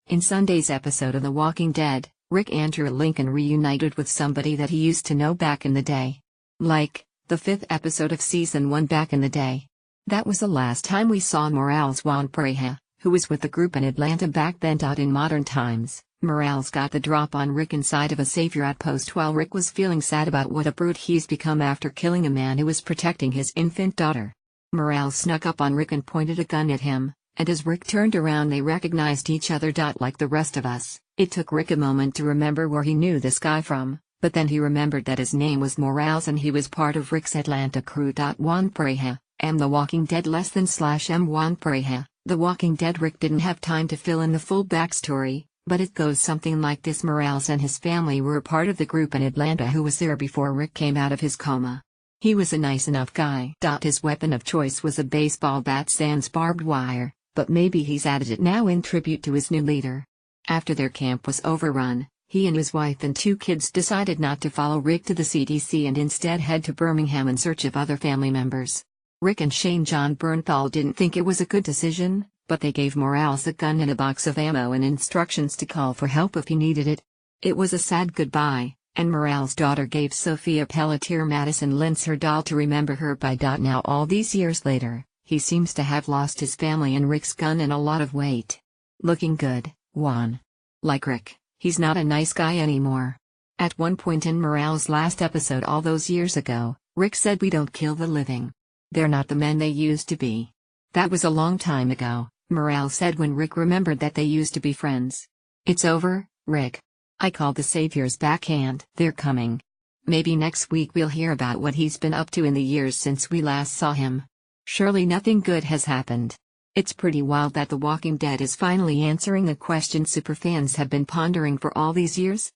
In Sunday's episode of The Walking Dead, Rick Andrew Lincoln reunited with somebody that he used to know back in the day. Like, the 5th episode of Season 1 back in the day. That was the last time we saw Morales Juan Pareja, who was with the group in Atlanta back then. In modern times, Morales got the drop on Rick inside of a Savior outpost while Rick was feeling sad about what a brute he's become after killing a man who was protecting his infant daughter. Morales snuck up on Rick and pointed a gun at him, and as Rick turned around they recognized each other. Like the rest of us, it took Rick a moment to remember where he knew this guy from, but then he remembered that his name was Morales and he was part of Rick's Atlanta crew. Juan Pareja, The Walking Dead /M Juan Pareja, The Walking Dead. Rick didn't have time to fill in the full backstory, but it goes something like this. Morales and his family were a part of the group in Atlanta who was there before Rick came out of his coma. He was a nice enough guy. His weapon of choice was a baseball bat sans barbed wire, but maybe he's added it now in tribute to his new leader. After their camp was overrun, he and his wife and 2 kids decided not to follow Rick to the CDC and instead head to Birmingham in search of other family members. Rick and Shane John Bernthal didn't think it was a good decision, but they gave Morales a gun and a box of ammo and instructions to call for help if he needed it. It was a sad goodbye, and Morales' daughter gave Sophia Pelletier Madison Lentz her doll to remember her by. Now all these years later, he seems to have lost his family and Rick's gun and a lot of weight. Looking good, Juan. Like Rick, he's not a nice guy anymore. At one point in Morales' last episode all those years ago, Rick said, "We don't kill the living. They're not the men they used to be." That was a long time ago, Morales said when Rick remembered that they used to be friends. "It's over, Rick. I called the Saviors back and they're coming. Maybe next week we'll hear about what he's been up to in the years since we last saw him. Surely nothing good has happened." It's pretty wild that The Walking Dead is finally answering the question superfans have been pondering for all these years.